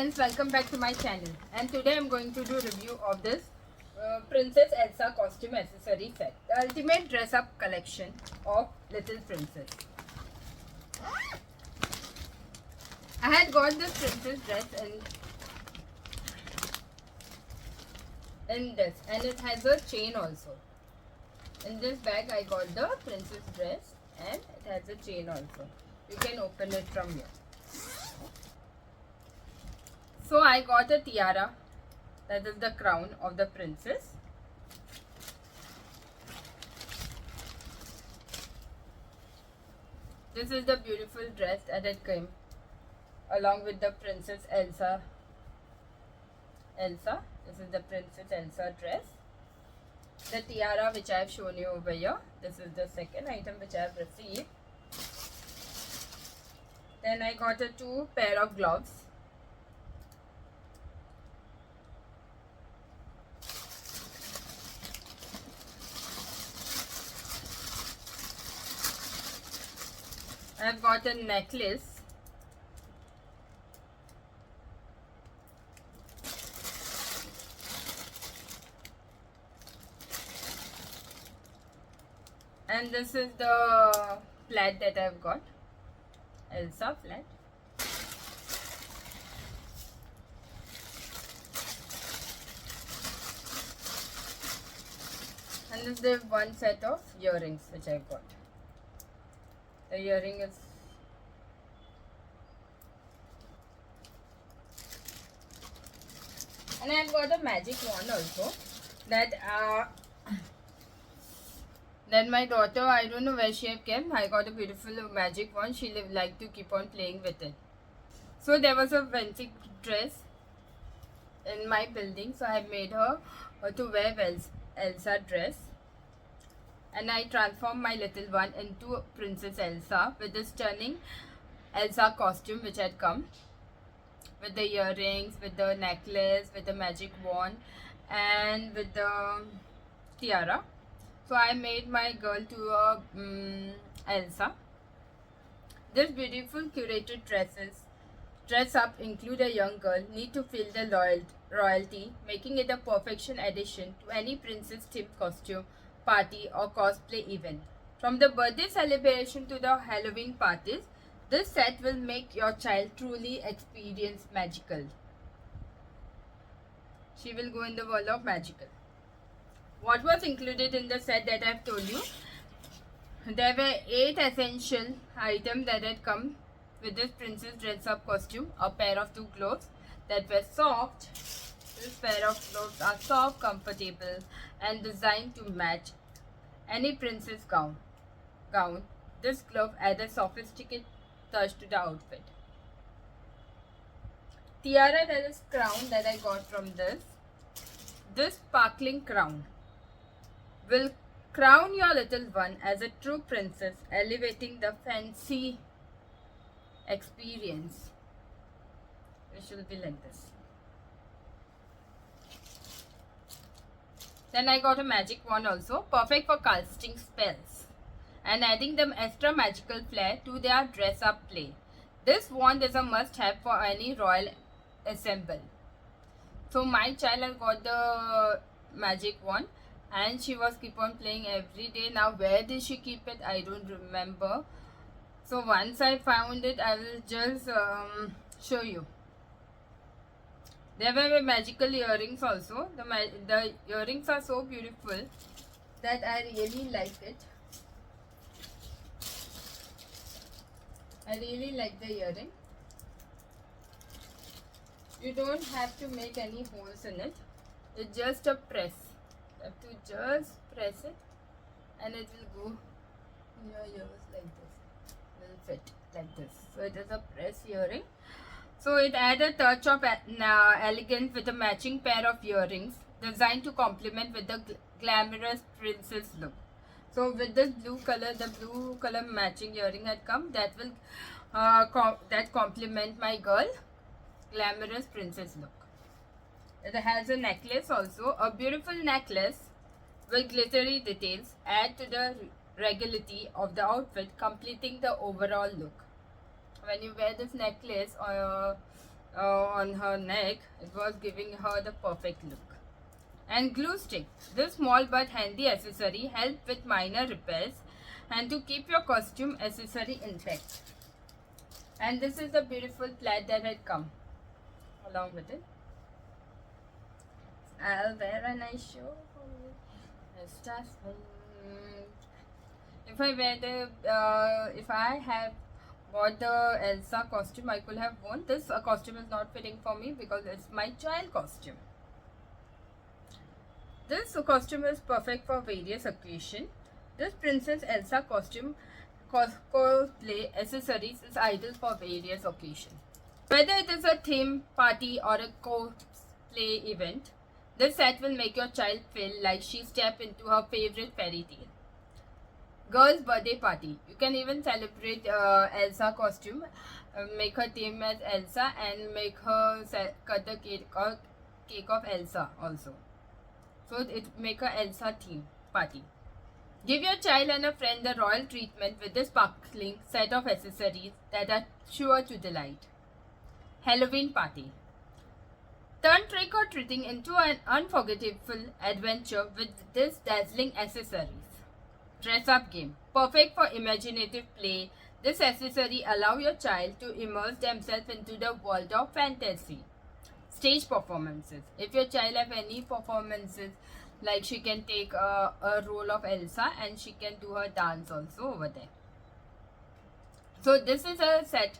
friends, welcome back to my channel, and today I'm going to do review of this Princess Elsa costume accessory set, the ultimate dress up collection of Little Princess. I had got this princess dress in this, and it has a chain also. In this bag I got the princess dress and it has a chain also. You can open it from here. So I got a tiara, that is the crown of the princess. This is the beautiful dress that it came along with the Princess Elsa. This is the Princess Elsa dress. The tiara which I have shown you over here. This is the second item which I have received. Then I got a 2 pair of gloves. I have got a necklace. And this is the flat that I have got. Elsa flat. And this is the one set of earrings which I got. The earring is and I have got a magic wand also that my daughter, I don't know where she have kept. I got a beautiful magic wand. She like to keep on playing with it. So there was a vintage dress in my building, so I made her to wear Elsa dress. And I transformed my little one into Princess Elsa with this stunning Elsa costume which had come with the earrings, with the necklace, with the magic wand and with the tiara. So I made my girl to a Elsa. This beautiful curated dress up include a young girl need to feel the royalty, making it a perfection addition to any princess themed costume, party or cosplay event. From the birthday celebration to the Halloween parties, this set will make your child truly experience magical. She will go in the world of magical. What was included in the set that I have told you? There were 8 essential items that had come with this princess dress up costume. A pair of 2 gloves that were soft. This pair of gloves are soft, comfortable and designed to match any princess gown. This glove adds a sophisticated touch to the outfit. Tiara, that is crown that I got from this. This sparkling crown will crown your little one as a true princess, elevating the fancy experience. It should be like this. Then I got a magic wand also, perfect for casting spells and adding them extra magical flair to their dress up play. This wand is a must have for any royal assemble. So my child has got the magic wand and she was keep on playing every day. Now where did she keep it? I don't remember. So once I found it, I will just show you. There were magical earrings also. The earrings are so beautiful that I really like it. I really like the earring. You don't have to make any holes in it. It's just a press. You have to just press it and it will go in your ears like this. It will fit like this. So it is a press earring. So it adds a touch of elegance with a matching pair of earrings designed to complement with the glamorous princess look. So with this blue color, the blue color matching earring had come, that will complement my girl glamorous princess look. It has a necklace also, a beautiful necklace with glittery details add to the regality of the outfit, completing the overall look. When you wear this necklace on her neck. It was giving her the perfect look. And glue stick. This small but handy accessory helps with minor repairs and to keep your costume accessory intact. And this is the beautiful plaid that had come along with it. I'll wear a nice show. If I wear the, if I have bought the Elsa costume, I could have worn. This costume is not fitting for me because it's my child costume. This costume is perfect for various occasions. This Princess Elsa costume cosplay accessories is ideal for various occasions. Whether it is a theme party or a cosplay event, this set will make your child feel like she stepped into her favorite fairy tale. Girl's birthday party. You can even celebrate Elsa costume, make her theme as Elsa and make her cut the cake of Elsa also. So it make a Elsa theme party. Give your child and a friend the royal treatment with this sparkling set of accessories that are sure to delight. Halloween party. Turn trick or treating into an unforgettable adventure with this dazzling accessories. Dress up game. Perfect for imaginative play. This accessory allows your child to immerse themselves into the world of fantasy. Stage performances. If your child have any performances, like she can take a role of Elsa and she can do her dance also over there. So this is a set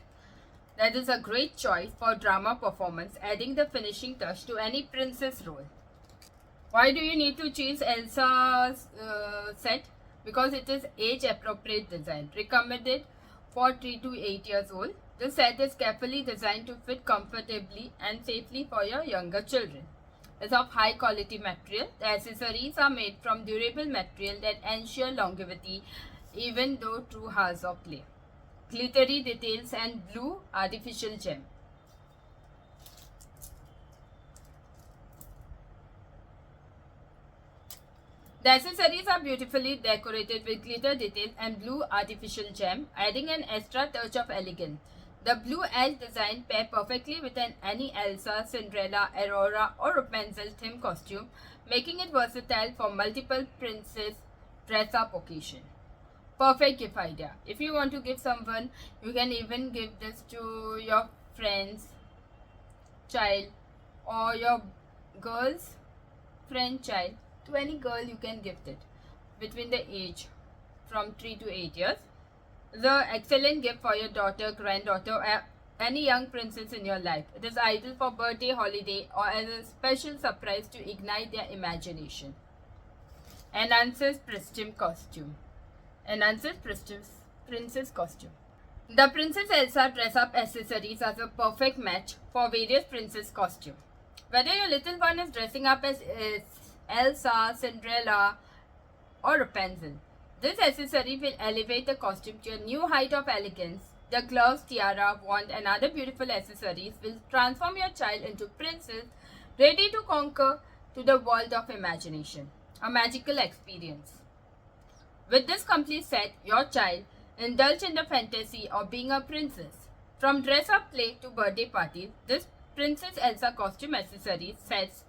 that is a great choice for drama performance, adding the finishing touch to any princess role. Why do you need to choose Elsa's set? Because it is age appropriate design, recommended for 3 to 8 years old. The set is carefully designed to fit comfortably and safely for your younger children. It's of high quality material. The accessories are made from durable material that ensure longevity even though through hours of play. Glittery details and blue artificial gem. The accessories are beautifully decorated with glitter details and blue artificial gem, adding an extra touch of elegance. The blue edge design pair perfectly with any Elsa, Cinderella, Aurora or Rapunzel theme costume, making it versatile for multiple princess dress-up occasions. Perfect gift idea. If you want to give someone, you can even give this to your friend's child or your girl's friend child. To any girl you can gift it between the age from 3 to 8 years. The excellent gift for your daughter, granddaughter or any young princess in your life. It is ideal for birthday, holiday or as a special surprise to ignite their imagination. Enhances Princess costume. Enhances princess costume. The Princess Elsa dress-up accessories are a perfect match for various princess costume. Whether your little one is dressing up as Elsa, Cinderella or Rapunzel, this accessory will elevate the costume to a new height of elegance. The gloves, tiara, wand and other beautiful accessories will transform your child into princess ready to conquer to the world of imagination. A magical experience. With this complete set, your child indulge in the fantasy of being a princess. From dress-up play to birthday parties, this Princess Elsa costume accessories sets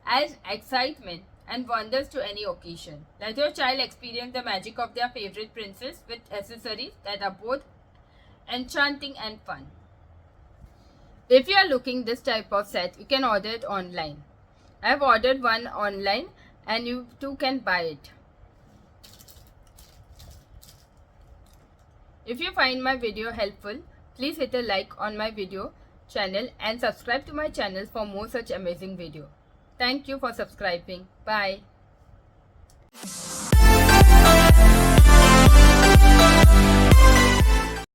adds excitement and wonders to any occasion. Let your child experience the magic of their favorite princess with accessories that are both enchanting and fun. If you are looking this type of set, you can order it online. I have ordered one online and you too can buy it. If you find my video helpful, please hit a like on my video channel and subscribe to my channel for more such amazing videos. Thank you for subscribing. Bye.